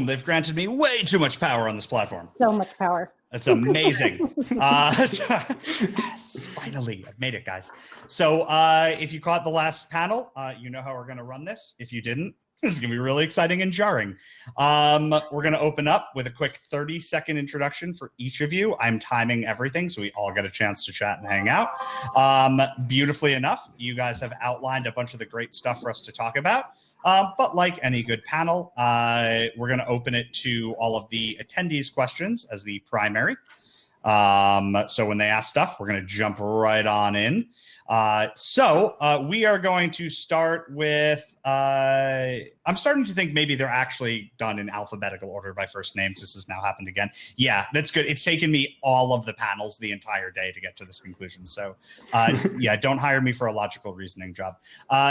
boom, they've granted me way too much power on this platform. So much power. That's amazing. Yes, finally, I've made it, guys. So if you caught the last panel, you know how we're going to run this. If you didn't, this is going to be really exciting and jarring. We're going to open up with a quick 30-second introduction for each of you. I'm timing everything so we all get a chance to chat and hang out. Beautifully enough, you guys have outlined a bunch of the great stuff for us to talk about. But like any good panel, we're going to open it to all of the attendees' questions as the primary. So when they ask stuff, we're going to jump right on in. So we are going to start with, I'm starting to think maybe they're actually done in alphabetical order by first names. This has now happened again. Yeah, that's good. It's taken me all of the panels the entire day to get to this conclusion. So yeah, don't hire me for a logical reasoning job.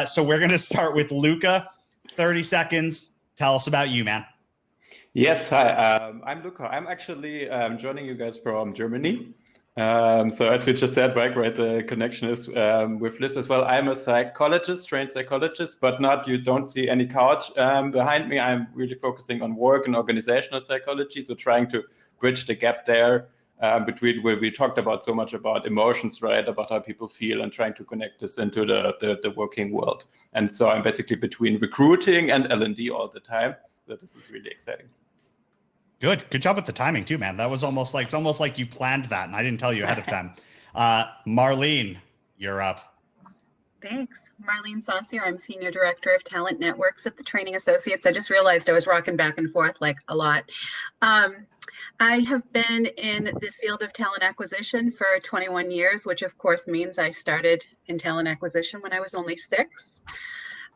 So we're going to start with Luca. 30 seconds. Tell us about you, man. Yes, hi. I'm Luca. I'm actually joining you guys from Germany. So as we just said, right, the connection is with Liz as well. I'm a psychologist, trained psychologist, but you don't see any couch behind me. I'm really focusing on work and organizational psychology, so trying to bridge the gap there between where we talked about so much about emotions, right, about how people feel, and trying to connect this into the working world. And so I'm basically between recruiting and L&D all the time. So this is really exciting. Good job with the timing too, man. That was almost like you planned that, and I didn't tell you ahead of time. Marlene, you're up. Thanks. Marlene Saucier. I'm Senior Director of Talent Networks at the Training Associates. I just realized I was rocking back and forth like a lot. I have been in the field of talent acquisition for 21 years, which of course means I started in talent acquisition when I was only 6.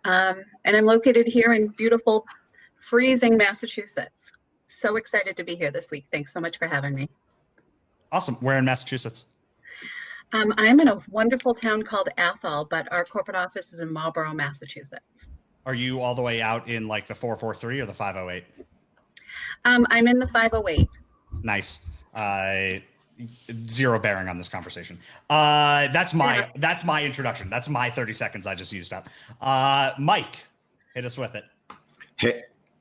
And I'm located here in beautiful, freezing Massachusetts. So excited to be here this week. Thanks so much for having me. Awesome. Where in Massachusetts? I'm in a wonderful town called Athol, but our corporate office is in Marlborough, Massachusetts. Are you all the way out in like the 443 or the 508? I'm in the 508. Nice. Zero bearing on this conversation. That's my introduction. That's my 30 seconds I just used up. Mike, hit us with it.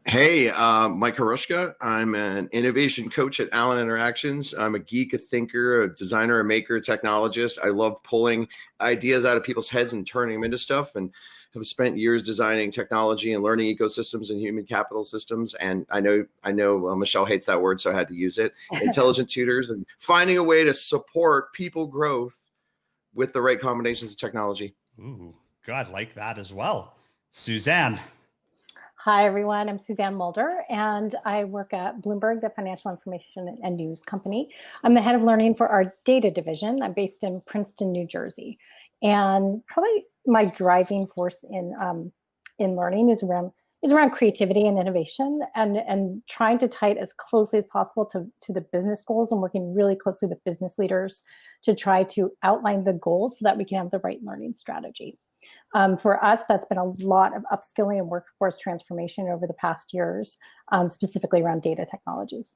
Hey, Mike Hruska. I'm an innovation coach at Allen Interactions. I'm a geek, a thinker, a designer, a maker, a technologist. I love pulling ideas out of people's heads and turning them into stuff, and have spent years designing technology and learning ecosystems and human capital systems. And I know Michelle hates that word, so I had to use it. Intelligent tutors, and finding a way to support people growth with the right combinations of technology. Ooh, God, like that as well. Suzanne. Hi, everyone. I'm Suzanne Mulder, and I work at Bloomberg, the financial information and news company. I'm the head of learning for our data division. I'm based in Princeton, New Jersey. And probably my driving force in learning is around creativity and innovation, and trying to tie it as closely as possible to the business goals, and working really closely with business leaders to try to outline the goals so that we can have the right learning strategy. For us, that's been a lot of upskilling and workforce transformation over the past years, specifically around data technologies.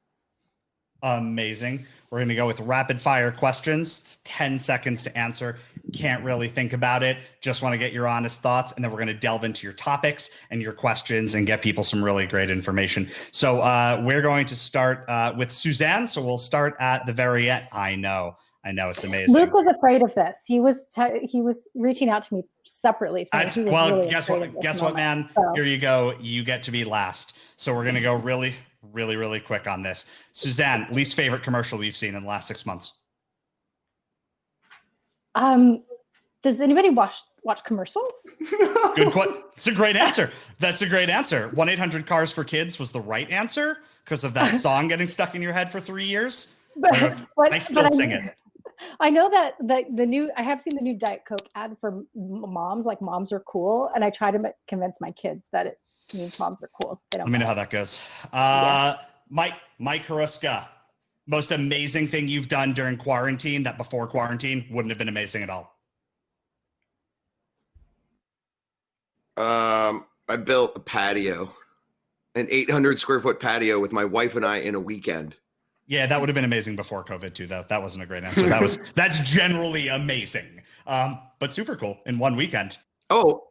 Amazing. We're going to go with rapid fire questions. It's 10 seconds to answer. Can't really think about it. Just want to get your honest thoughts. And then we're going to delve into your topics and your questions and get people some really great information. So we're going to start with Suzanne. So we'll start at the very end. I know. It's amazing. Luke was afraid of this. He was reaching out to me separately. Well, really guess what, man? So. Here you go. You get to be last. So we're going to go really quick on this. Suzanne, least favorite commercial you've seen in the last 6 months? Does anybody watch commercials? Good question. That's a great answer. 1-800-CARS-FOR-KIDS was the right answer because of that song getting stuck in your head for 3 years. I still sing it. I know that I have seen the new Diet Coke ad for moms, like moms are cool. And I try to convince my kids that it means moms are cool. Let me know how that goes. Mike Hruska, most amazing thing you've done during quarantine that before quarantine wouldn't have been amazing at all. I built a patio, an 800 square foot patio with my wife and I in a weekend. Yeah, that would have been amazing before COVID too, though. That wasn't a great answer. That's generally amazing, but super cool in one weekend. Oh,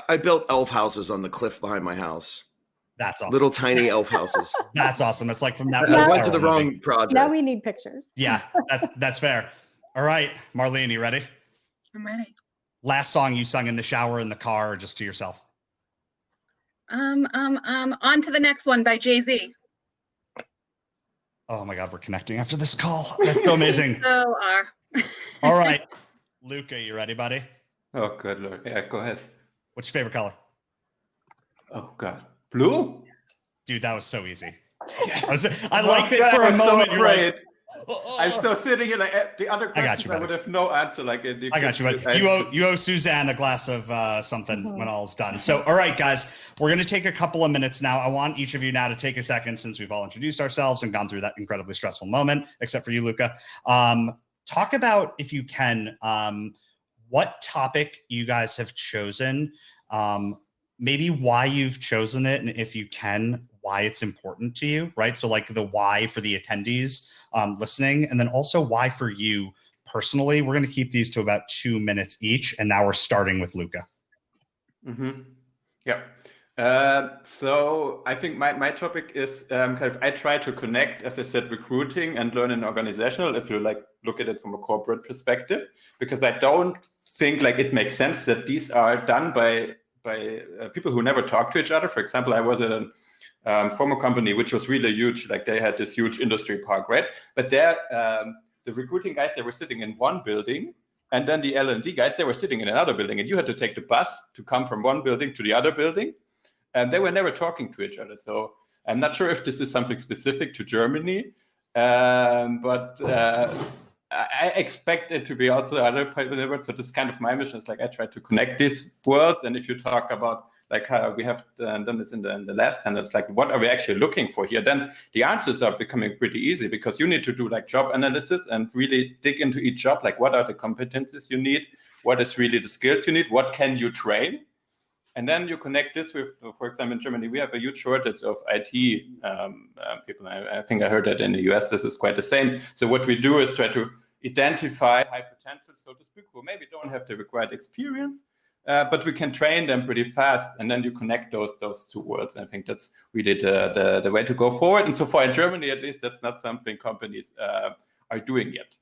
I built elf houses on the cliff behind my house. That's awesome. Little tiny elf houses. That's awesome. It's like from that. I went to the movie. wrong project. Now we need pictures. Yeah, that's fair. All right, Marlene, you ready? I'm ready. Last song you sung in the shower, in the car, or just to yourself? On to the next one by Jay-Z. Oh my God, we're connecting after this call. That's so amazing. So are. All right, Luca, you ready, buddy? Oh, good Lord. Yeah, go ahead. What's your favorite color? Oh, God. Blue? Dude, that was so easy. Yes. I liked it for a I'm moment. So You're like, afraid. I'm still sitting here like the other I got questions you, I buddy. would have no answer. Like I got you, buddy. You owe Suzanne a glass of something when all's done. So, all right, guys, we're going to take a couple of minutes now. I want each of you now to take a second, since we've all introduced ourselves and gone through that incredibly stressful moment, except for you, Luca. Talk about, if you can, what topic you guys have chosen, maybe why you've chosen it, and if you can, why it's important to you, right? So like the why for the attendees listening, and then also why for you personally. We're going to keep these to about 2 minutes each, and now we're starting with Luca. Mm-hmm. Yeah. So I think my topic is I try to connect, as I said, recruiting and learning organizational, if you like look at it from a corporate perspective, because I don't think like it makes sense that these are done by people who never talk to each other. For example, I was at a former company which was really huge. Like they had this huge industry park, right? But there, the recruiting guys, they were sitting in one building, and then the L&D guys, they were sitting in another building, and you had to take the bus to come from one building to the other building, and they were never talking to each other. So I'm not sure if this is something specific to Germany, but I expect it to be also other people. So this is kind of my mission. Is like I try to connect these worlds, and if you talk about like how we have done this in the last panel, it's like what are we actually looking for here? Then the answers are becoming pretty easy, because you need to do like job analysis and really dig into each job. Like what are the competencies you need? What is really the skills you need? What can you train? And then you connect this with, for example, in Germany, we have a huge shortage of IT people. I think I heard that in the US, this is quite the same. So what we do is try to identify high potential, so to speak, who maybe don't have the required experience, but we can train them pretty fast. And then you connect those two worlds. I think that's really the way to go forward. And so far in Germany, at least, that's not something companies are doing yet.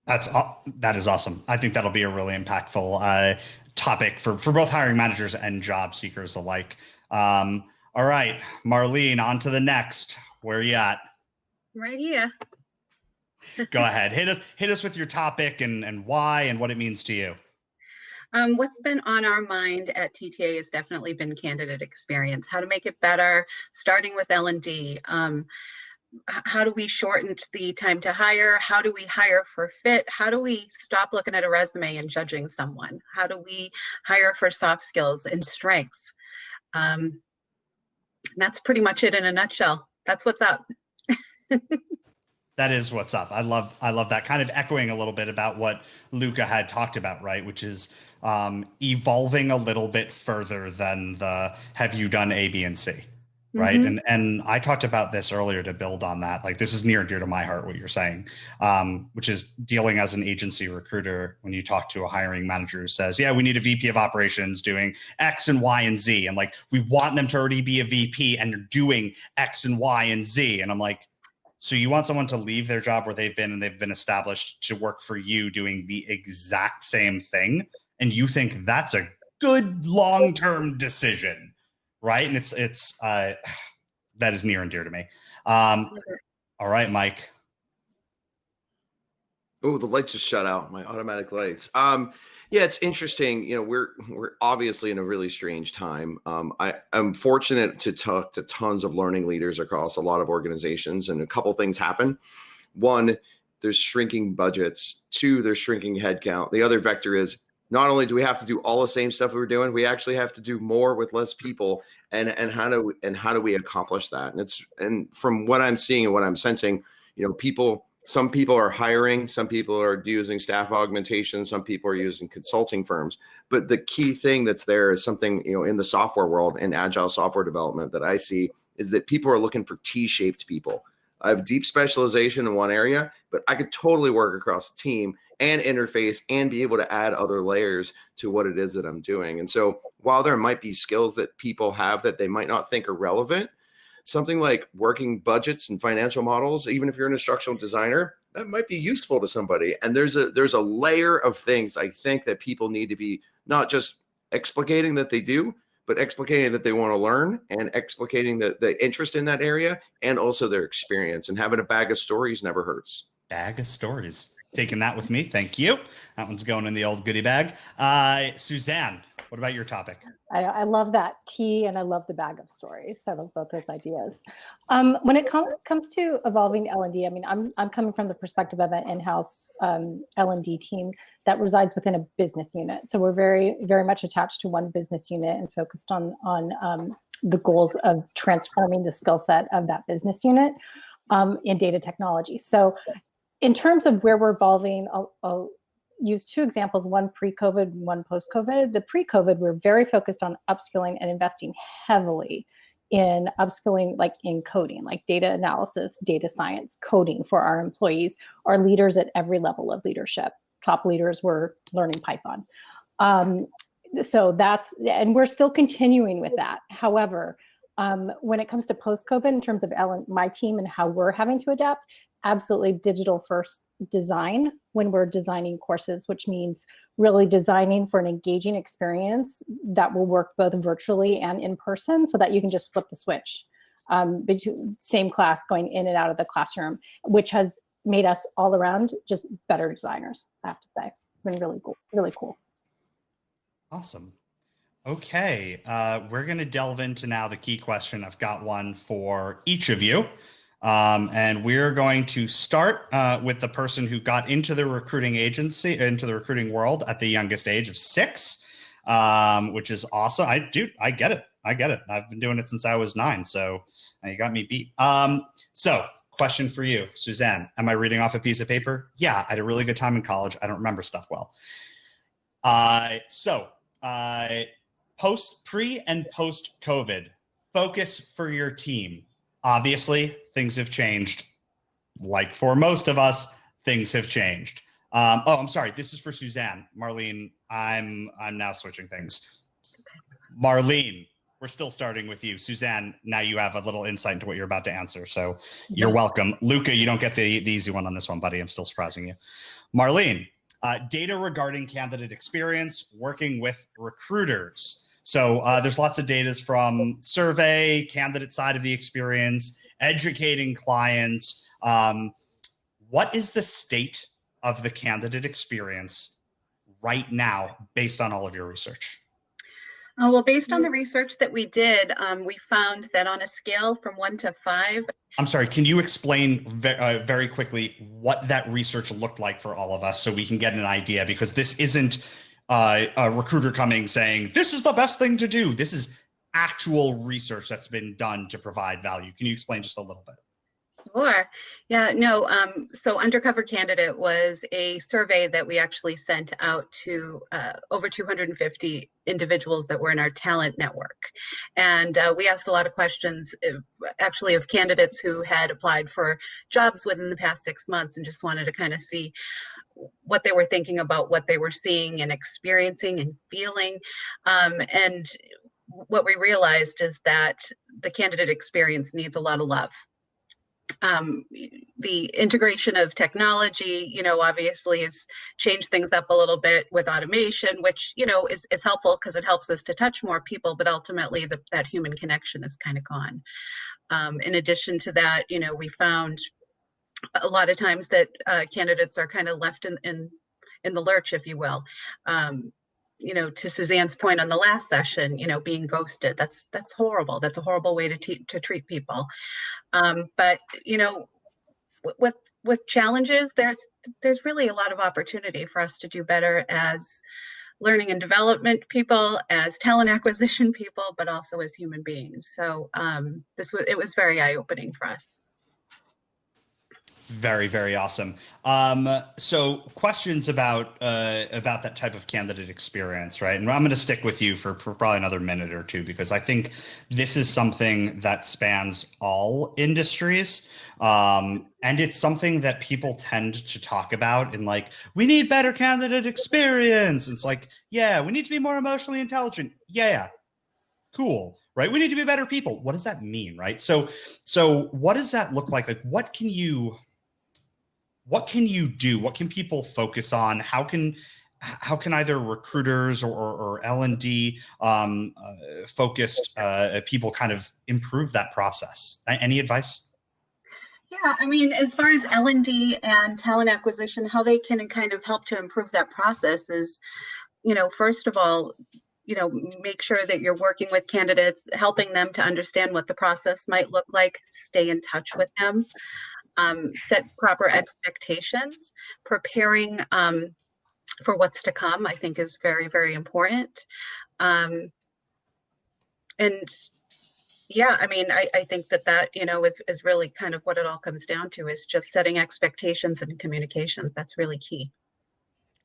That is awesome. I think that'll be a really impactful topic for both hiring managers and job seekers alike. All right, Marlene, on to the next. Where are you at? Right here. Go ahead. Hit us with your topic and why and what it means to you. What's been on our mind at TTA has definitely been candidate experience, how to make it better, starting with L&D. How do we shorten the time to hire? How do we hire for fit? How do we stop looking at a resume and judging someone? How do we hire for soft skills and strengths? That's pretty much it in a nutshell. That's what's up. That is what's up. I love that, kind of echoing a little bit about what Luca had talked about, right? Which is evolving a little bit further than the have you done A, B, and C, right? Mm-hmm. And I talked about this earlier to build on that. Like this is near and dear to my heart, what you're saying, which is dealing as an agency recruiter when you talk to a hiring manager who says, yeah, we need a VP of operations doing X and Y and Z. And like, we want them to already be a VP and they're doing X and Y and Z. And I'm like, so you want someone to leave their job where they've been established to work for you doing the exact same thing, and you think that's a good long-term decision, right? And it's that is near and dear to me. All right, Mike. Oh, the lights just shut out, my automatic lights. Yeah, it's interesting. You know, we're obviously in a really strange time. I'm fortunate to talk to tons of learning leaders across a lot of organizations, and a couple things happen. One, there's shrinking budgets. Two, there's shrinking headcount. The other vector is not only do we have to do all the same stuff we were doing, we actually have to do more with less people. And how do we accomplish that? And from what I'm seeing and what I'm sensing, you know, some people are hiring, some people are using staff augmentation, some people are using consulting firms. But the key thing that's there is something, you know, in the software world and agile software development that I see is that people are looking for T-shaped people. I have deep specialization in one area, but I could totally work across a team and interface and be able to add other layers to what it is that I'm doing. And so while there might be skills that people have that they might not think are relevant, something like working budgets and financial models, even if you're an instructional designer, that might be useful to somebody. And there's a layer of things I think that people need to be not just explicating that they do, but explicating that they want to learn and explicating the interest in that area and also their experience. And having a bag of stories never hurts. Bag of stories. Taking that with me. Thank you. That one's going in the old goodie bag. Suzanne, what about your topic? I love that tea, and I love the bag of stories. I love both those ideas. When it comes to evolving L&D, I mean, I'm coming from the perspective of an in-house L&D team that resides within a business unit. So we're very, very much attached to one business unit and focused on the goals of transforming the skill set of that business unit in data technology. So in terms of where we're evolving, I'll use two examples, one pre-COVID, one post-COVID. The pre-COVID, we're very focused on upskilling and investing heavily in upskilling, like in coding, like data analysis, data science, coding for our employees, our leaders at every level of leadership. Top leaders were learning Python. So that's, and we're still continuing with that. However, when it comes to post-COVID, in terms of my team and how we're having to adapt, absolutely digital first design when we're designing courses, which means really designing for an engaging experience that will work both virtually and in person, so that you can just flip the switch between same class going in and out of the classroom, which has made us all around just better designers, I have to say. It's been really cool, really cool. Awesome. Okay, we're going to delve into now the key question. I've got one for each of you. And we're going to start with the person who got into the recruiting agency, into the recruiting world at the youngest age of 6, which is awesome. I get it. I've been doing it since I was 9, so you got me beat. So question for you, Suzanne. Am I reading off a piece of paper? Yeah, I had a really good time in college. I don't remember stuff well. Pre and post COVID, focus for your team. Obviously, things have changed. Like for most of us, things have changed. I'm sorry. This is for Suzanne. Marlene, I'm now switching things. Marlene, we're still starting with you. Suzanne, now you have a little insight into what you're about to answer, so you're welcome. Luca, you don't get the easy one on this one, buddy. I'm still surprising you. Marlene, data regarding candidate experience working with recruiters. So there's lots of data from survey, candidate side of the experience, educating clients. What is the state of the candidate experience right now based on all of your research? Well, based on the research that we did, we found that on a scale from 1 to 5. I'm sorry, can you explain very quickly what that research looked like for all of us so we can get an idea? Because this isn't a recruiter coming saying, this is the best thing to do. This is actual research that's been done to provide value. Can you explain just a little bit? Sure. Yeah, no. So Undercover Candidate was a survey that we actually sent out to over 250 individuals that were in our talent network. And we asked a lot of questions, actually, of candidates who had applied for jobs within the past 6 months and just wanted to kind of see what they were thinking about what they were seeing and experiencing and feeling. And what we realized is that the candidate experience needs a lot of love. The integration of technology, obviously has changed things up a little bit with automation, which, is helpful because it helps us to touch more people, but ultimately that human connection is kind of gone. In addition to that, we found a lot of times that candidates are kind of left in the lurch, if you will. To Suzanne's point on the last session, being ghosted, that's horrible. That's a horrible way to treat people. But with challenges, there's really a lot of opportunity for us to do better as learning and development people, as talent acquisition people, but also as human beings. So it was very eye-opening for us. Very, very awesome. So questions about that type of candidate experience, right? And I'm going to stick with you for probably another minute or two, because I think this is something that spans all industries. And it's something that people tend to talk about in like, we need better candidate experience. It's like, yeah, we need to be more emotionally intelligent. Yeah, cool. Right. We need to be better people. What does that mean? Right. So what does that look like? Like, what can you do? What can people focus on? How can either recruiters or L&D focused people kind of improve that process? Any advice? Yeah, I mean, as far as L&D and talent acquisition, how they can kind of help to improve that process is, first of all, make sure that you're working with candidates, helping them to understand what the process might look like, stay in touch with them. Set proper expectations, preparing for what's to come, I think is very, very important. And yeah, I mean, I think that is really kind of what it all comes down to, is just setting expectations and communications. That's really key.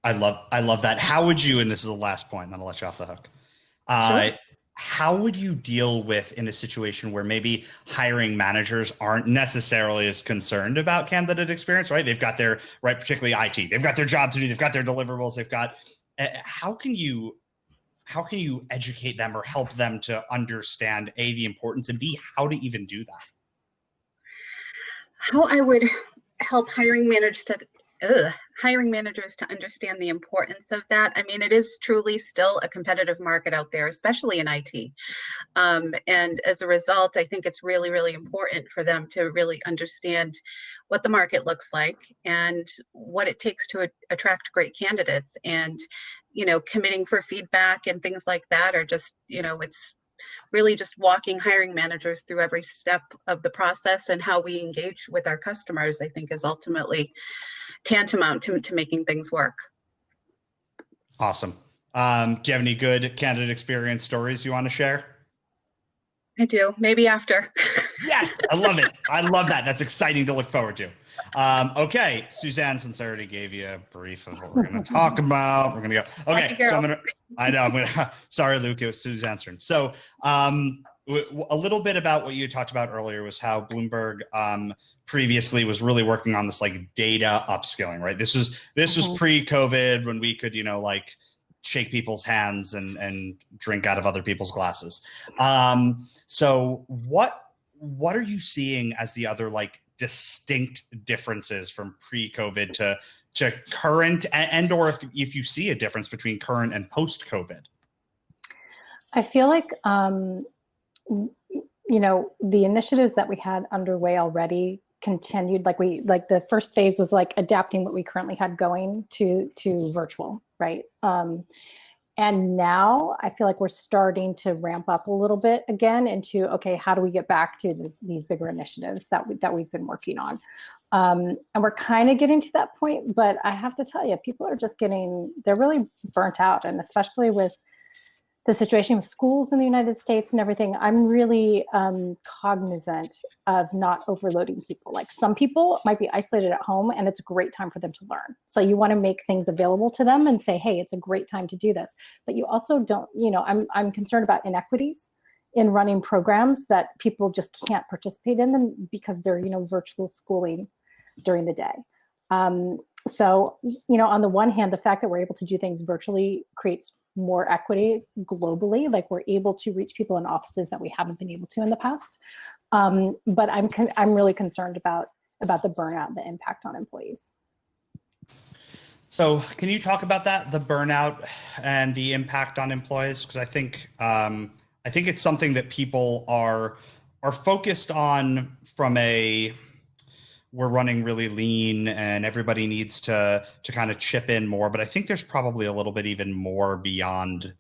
I love that. How would you, and this is the last point, and then I'll let you off the hook. Sure. How would you deal with in a situation where maybe hiring managers aren't necessarily as concerned about candidate experience, right? They've got their, right, particularly IT, they've got their job to do, they've got their deliverables, they've got, how can you educate them or help them to understand A, the importance, and B, how to even do that? How I would help hiring managers to understand the importance of that. I mean, it is truly still a competitive market out there, especially in IT. And as a result, I think it's really, really important for them to really understand what the market looks like and what it takes to attract great candidates. And, committing for feedback and things like that are just, it's really just walking hiring managers through every step of the process, and how we engage with our customers, I think, is ultimately tantamount to making things work. Awesome. Do you have any good candidate experience stories you want to share? I do. Maybe after. Yes, I love it. I love that. That's exciting to look forward to. Okay, Suzanne, since I already gave you a brief of what we're going to talk about, we're going to go. Okay, so sorry, Luca, it was Suzanne's turn. So a little bit about what you talked about earlier was how Bloomberg previously was really working on this like data upskilling, right? This was pre-COVID, when we could, like shake people's hands and drink out of other people's glasses. So what are you seeing as the other like distinct differences from pre-COVID to current, and or if you see a difference between current and post-COVID? I feel like, the initiatives that we had underway already continued. Like the first phase was like adapting what we currently had going to virtual, right? And now I feel like we're starting to ramp up a little bit again into, okay, how do we get back to these bigger initiatives that we've been working on? And we're kind of getting to that point, but I have to tell you, people are just they're really burnt out. And especially with the situation with schools in the United States and everything, I'm really cognizant of not overloading people. Like, some people might be isolated at home and it's a great time for them to learn. So you want to make things available to them and say, hey, it's a great time to do this. But you also don't, I'm concerned about inequities in running programs that people just can't participate in them because they're, virtual schooling during the day. So, on the one hand, the fact that we're able to do things virtually creates more equity globally. Like, we're able to reach people in offices that we haven't been able to in the past. But I'm really concerned about the burnout, the impact on employees. So can you talk about that, the burnout and the impact on employees? Because I think it's something that people are focused on from we're running really lean and everybody needs to kind of chip in more. But I think there's probably a little bit even more beyond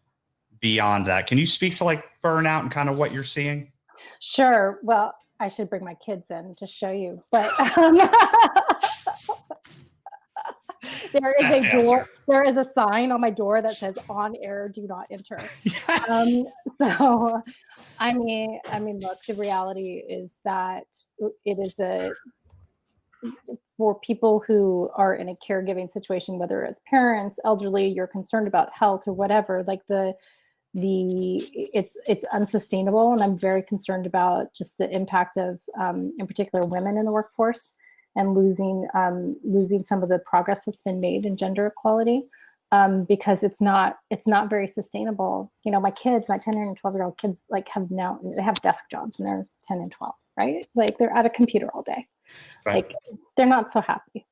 that. Can you speak to like burnout and kind of what you're seeing? Sure. Well, I should bring my kids in to show you, but there is a sign on my door that says "on air, do not enter." Yes. So, I mean, look, the reality is that it is for people who are in a caregiving situation, whether it's parents, elderly, you're concerned about health or whatever, like it's unsustainable. And I'm very concerned about just the impact of, in particular, women in the workforce, and losing some of the progress that's been made in gender equality, because it's not very sustainable. You know, my 10 and 12-year-old kids like they have desk jobs and they're 10 and 12, right? Like they're at a computer all day. Right. Like they're not so happy.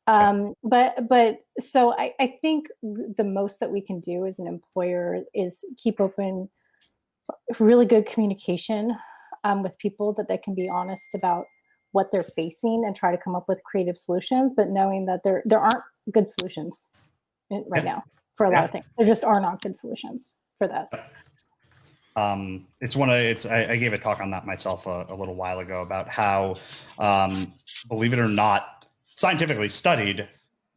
But so I think the most that we can do as an employer is keep open really good communication with people, that they can be honest about what they're facing and try to come up with creative solutions, but knowing that there aren't good solutions right now for a lot of things. There just are not good solutions for this. I gave a talk on that myself a little while ago about how, believe it or not, scientifically studied,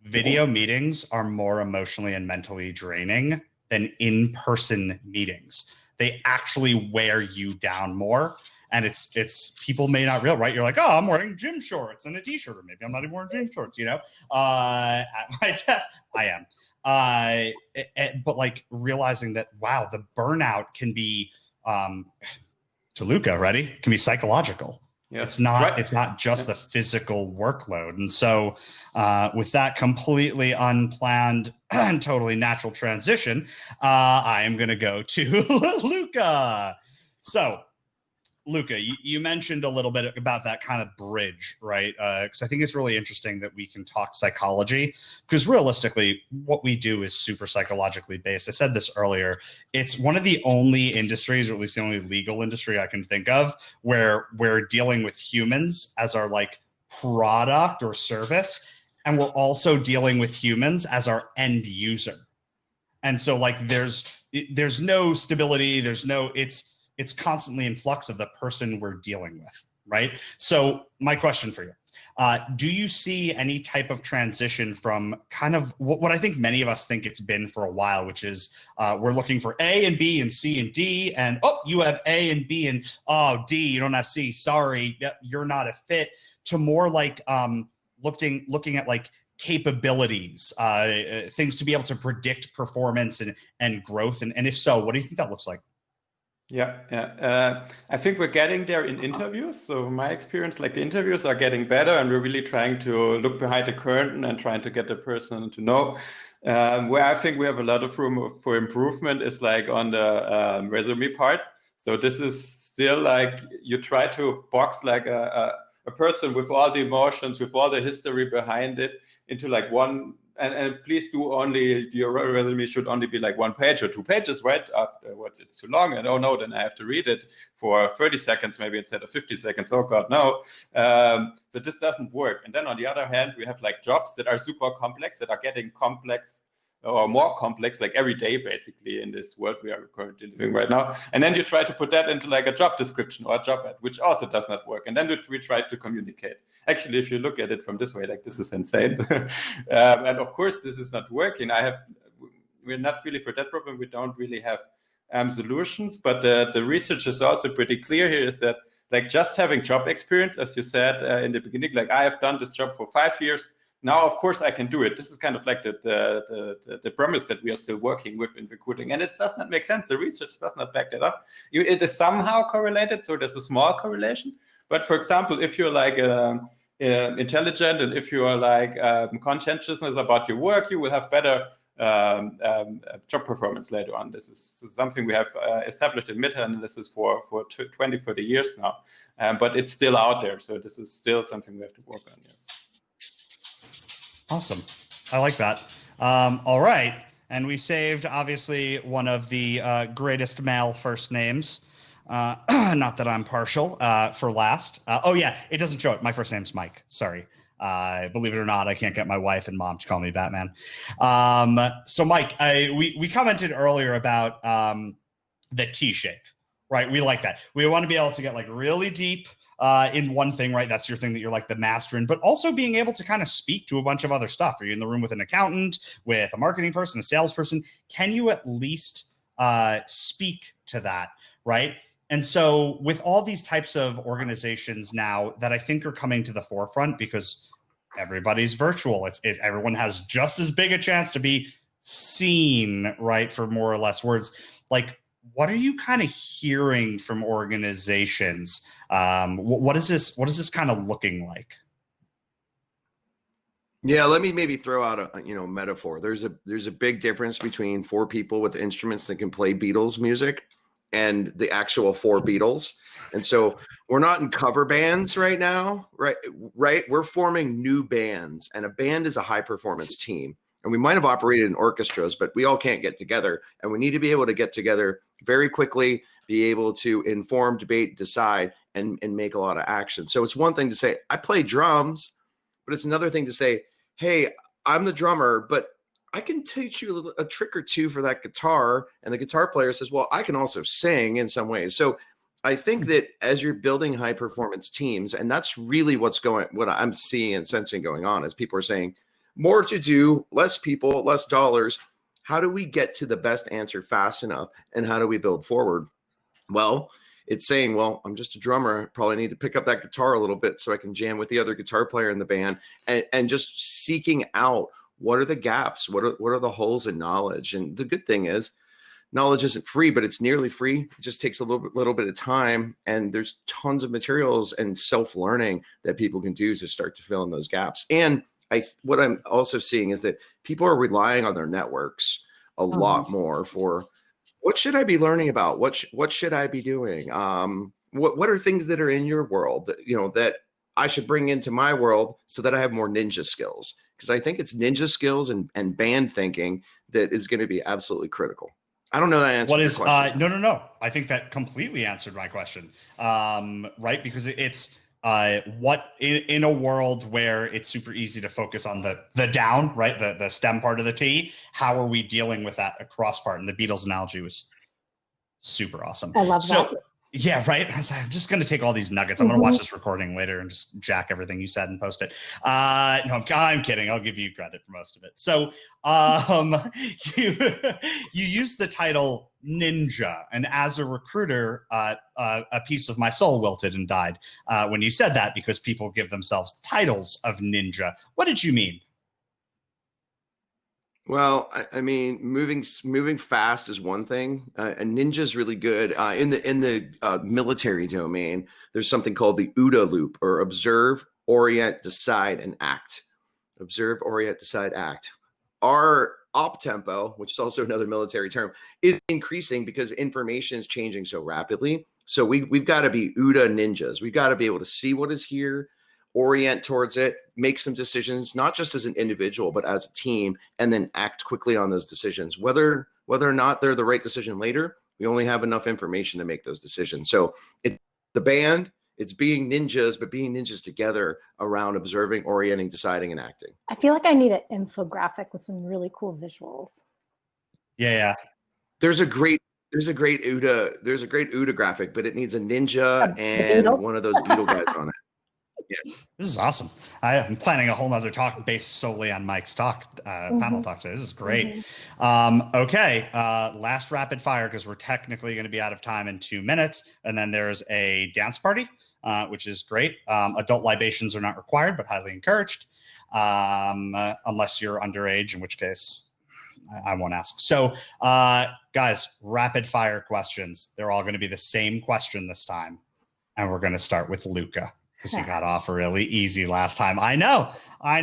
video meetings are more emotionally and mentally draining than in-person meetings. They actually wear you down more. And it's people may not realize, right? You're like, oh, I'm wearing gym shorts and a t-shirt, or maybe I'm not even wearing gym shorts, at my desk. I am. But like realizing that, wow, the burnout can be, to Luca, ready? Can be psychological. Yeah. It's not just the physical workload. And so with that completely unplanned and totally natural transition, I am going to go to Luca. So Luca, you mentioned a little bit about that kind of bridge, right? Because I think it's really interesting that we can talk psychology, because realistically, what we do is super psychologically based. I said this earlier. It's one of the only industries, or at least the only legal industry I can think of, where we're dealing with humans as our like product or service, and we're also dealing with humans as our end user. And so like there's no stability, it's constantly in flux of the person we're dealing with, right? So my question for you, do you see any type of transition from kind of what I think many of us think it's been for a while, which is we're looking for A and B and C and D, and oh, you have A and B and oh, D, you don't have C, sorry, you're not a fit, to more like looking at like capabilities, things to be able to predict performance and growth, and if so, what do you think that looks like? Yeah. I think we're getting there in interviews. So my experience, like the interviews are getting better, and we're really trying to look behind the curtain and trying to get the person to know. Where I think we have a lot of room for improvement is like on the resume part. So this is still like you try to box like a person with all the emotions, with all the history behind it into like one. And please do only, your resume should only be like 1 page or 2 pages, right? Afterwards, it's too long. And oh no, then I have to read it for 30 seconds, maybe instead of 50 seconds. Oh God, no. So this doesn't work. And then on the other hand, we have like jobs that are super complex, that are getting complex or more complex, like every day, basically, in this world we are currently living right now. And then you try to put that into like a job description or a job ad, which also does not work. And then we try to communicate. Actually, if you look at it from this way, like this is insane. And of course, this is not working. We're not really for that problem. We don't really have solutions, but the research is also pretty clear here, is that like just having job experience, as you said in the beginning, like I have done this job for 5 years. Now, of course, I can do it. This is kind of like the premise that we are still working with in recruiting. And it does not make sense. The research does not back that up. It is somehow correlated, so there's a small correlation. But for example, if you're like intelligent and if you are like conscientiousness about your work, you will have better job performance later on. This is something we have established in meta-analysis for 20, 30 years now. But it's still out there. So this is still something we have to work on, yes. Awesome. I like that. All right. And we saved, obviously, one of the greatest male first names. Not that I'm partial, for last. Oh, yeah. It doesn't show it. My first name's Mike. Sorry. Believe it or not, I can't get my wife and mom to call me Batman. So, Mike, we commented earlier about the T shape, right? We like that. We want to be able to get like really deep in one thing, right? That's your thing that you're like the master in, but also being able to kind of speak to a bunch of other stuff. Are you in the room with an accountant, with a marketing person, a salesperson? Can you at least speak to that, right? And so with all these types of organizations now that I think are coming to the forefront, because everybody's virtual. Everyone has just as big a chance to be seen, right? For more or less words. Like, what are you kind of hearing from organizations? What is this kind of looking like? Yeah, let me maybe throw out a metaphor. There's a big difference between 4 people with instruments that can play Beatles music and the actual 4 Beatles. And so we're not in cover bands right now, right? We're forming new bands, and a band is a high performance team. And we might have operated in orchestras, but we all can't get together. And we need to be able to get together very quickly, be able to inform, debate, decide, and make a lot of action. So it's one thing to say, I play drums, but it's another thing to say, hey, I'm the drummer, but I can teach you a trick or two for that guitar. And the guitar player says, well, I can also sing in some ways. So I think that as you're building high performance teams, and that's really what I'm seeing and sensing going on, is people are saying more to do, less people, less dollars. How do we get to the best answer fast enough? And how do we build forward? Well, it's saying, well, I'm just a drummer. I probably need to pick up that guitar a little bit so I can jam with the other guitar player in the band, and just seeking out what are the gaps, what are the holes in knowledge. And the good thing is knowledge isn't free, but it's nearly free. It just takes a little bit of time, and there's tons of materials and self-learning that people can do to start to fill in those gaps. And what I'm also seeing is that people are relying on their networks a lot more for, what should I be learning about? What should I be doing? What are things that are in your world that I should bring into my world so that I have more ninja skills? Because I think it's ninja skills and band thinking that is going to be absolutely critical. I don't know that answer. What is no. I think that completely answered my question. Right, because it's what in a world where it's super easy to focus on the down, right, the stem part of the T, how are we dealing with that across part? And the Beatles analogy was super awesome. I love that. Yeah, right. I'm just going to take all these nuggets. I'm going to watch this recording later and just jack everything you said and post it. No, I'm kidding. I'll give you credit for most of it. So you used the title ninja, and as a recruiter, a piece of my soul wilted and died when you said that, because people give themselves titles of ninja. What did you mean? Well, I mean, moving fast is one thing. A ninja is really good. In the military domain, there's something called the OODA loop, or observe, orient, decide, and act. Observe, orient, decide, act. Our op tempo, which is also another military term, is increasing because information is changing so rapidly. So we've got to be OODA ninjas. We've got to be able to see what is here, orient towards it, make some decisions, not just as an individual, but as a team, and then act quickly on those decisions. Whether or not they're the right decision later, we only have enough information to make those decisions. So the band, it's being ninjas, but being ninjas together around observing, orienting, deciding, and acting. I feel like I need an infographic with some really cool visuals. Yeah. There's a great OODA graphic, but it needs a ninja and one of those Beetle guys on it. Yes. This is awesome. I'm planning a whole nother talk based solely on Mike's panel talk today. This is great. Okay. Last rapid fire, because we're technically going to be out of time in 2 minutes. And then there's a dance party, which is great. Adult libations are not required, but highly encouraged, unless you're underage, in which case I won't ask. So guys, rapid fire questions. They're all going to be the same question this time. And we're going to start with Luca, because he got off really easy last time. I know. I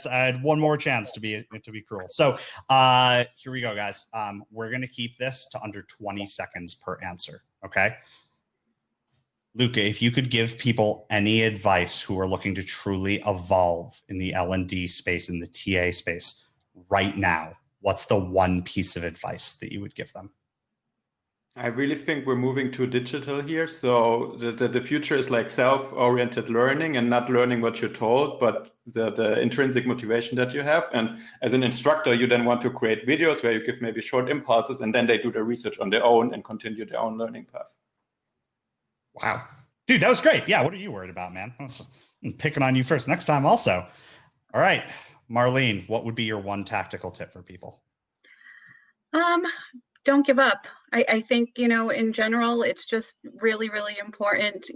had one more chance to be cruel. So here we go, guys. We're going to keep this to under 20 seconds per answer. Okay. Luca, if you could give people any advice who are looking to truly evolve in the L&D space, in the TA space right now, what's the one piece of advice that you would give them? I really think we're moving to digital here. So the future is like self-oriented learning, and not learning what you're told, but the intrinsic motivation that you have. And as an instructor, you then want to create videos where you give maybe short impulses, and then they do the research on their own and continue their own learning path. Wow. Dude, that was great. Yeah, what are you worried about, man? I'm picking on you first next time also. All right, Marlene, what would be your one tactical tip for people? don't give up. I think, in general, it's just really, really important.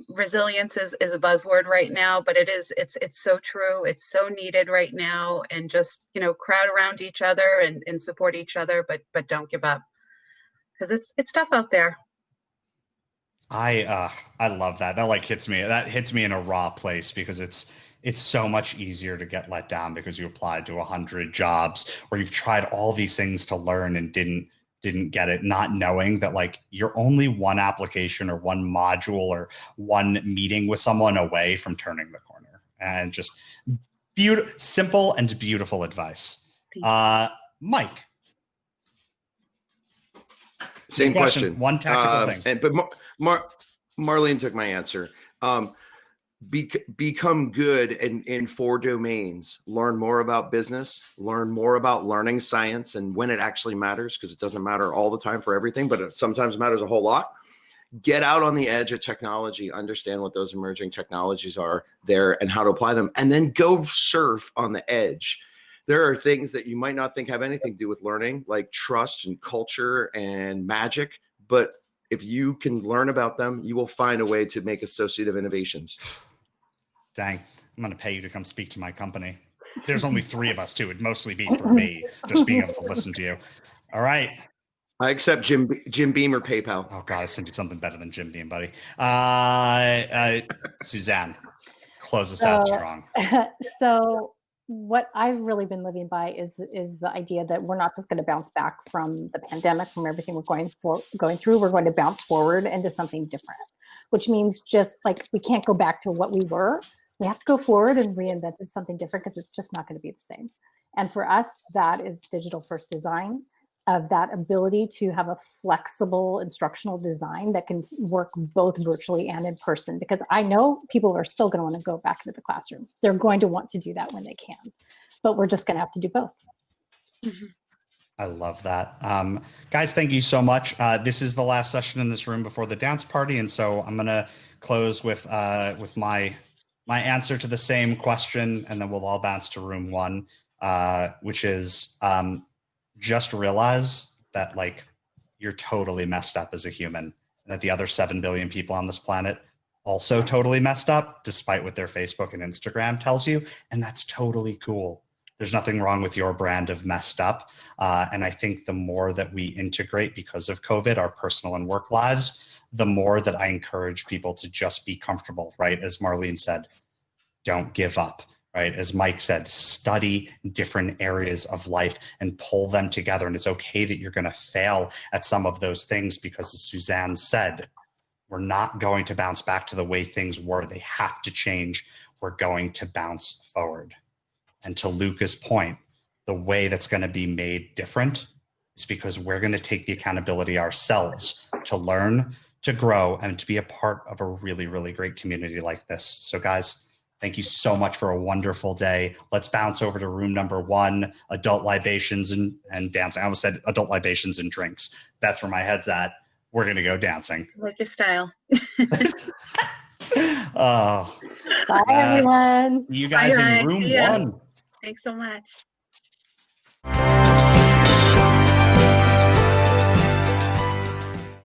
Resilience is a buzzword right now, but it's so true. It's so needed right now. And just, crowd around each other and support each other, but don't give up, because it's tough out there. I love that. That like hits me. That hits me in a raw place, because it's so much easier to get let down because you applied to 100 jobs, or you've tried all these things to learn and didn't get it, not knowing that like you're only one application or one module or one meeting with someone away from turning the corner. And just simple and beautiful advice. Mike. Same question. One tactical thing. But Marlene took my answer. Become good in 4 domains. Learn more about business, learn more about learning science and when it actually matters, because it doesn't matter all the time for everything, but it sometimes matters a whole lot. Get out on the edge of technology, understand what those emerging technologies are there and how to apply them, and then go surf on the edge. There are things that you might not think have anything to do with learning, like trust and culture and magic, but if you can learn about them, you will find a way to make associative innovations. Dang, I'm going to pay you to come speak to my company. There's only 3 of us too. It'd mostly be for me, just being able to listen to you. All right. I accept Jim Beam or PayPal. Oh God, I sent you something better than Jim Beam, buddy. Suzanne, close us out strong. So what I've really been living by is the idea that we're not just going to bounce back from the pandemic, from everything we're going through. We're going to bounce forward into something different, which means just like we can't go back to what we were. We have to go forward and reinvent something different, because it's just not going to be the same. And for us, that is digital first design, of that ability to have a flexible instructional design that can work both virtually and in person, because I know people are still going to want to go back into the classroom. They're going to want to do that when they can, but we're just going to have to do both. Mm-hmm. I love that. Guys, thank you so much. This is the last session in this room before the dance party. And so I'm going to close with my answer to the same question, and then we'll all bounce to room 1, which is just realize that like you're totally messed up as a human, and that the other 7 billion people on this planet also totally messed up, despite what their Facebook and Instagram tells you. And that's totally cool. There's nothing wrong with your brand of messed up. And I think the more that we integrate, because of COVID, our personal and work lives, the more that I encourage people to just be comfortable, right? As Marlene said, don't give up, right? As Mike said, study different areas of life and pull them together. And it's okay that you're going to fail at some of those things, because as Suzanne said, we're not going to bounce back to the way things were. They have to change. We're going to bounce forward. And to Luca's point, the way that's going to be made different is because we're going to take the accountability ourselves to learn, to grow, and to be a part of a really, really great community like this. So guys, thank you so much for a wonderful day. Let's bounce over to room number 1, adult libations and dancing. I almost said adult libations and drinks. That's where my head's at. We're going to go dancing. Like your style. Oh, Bye, everyone. you guys in room 1. Thanks so much.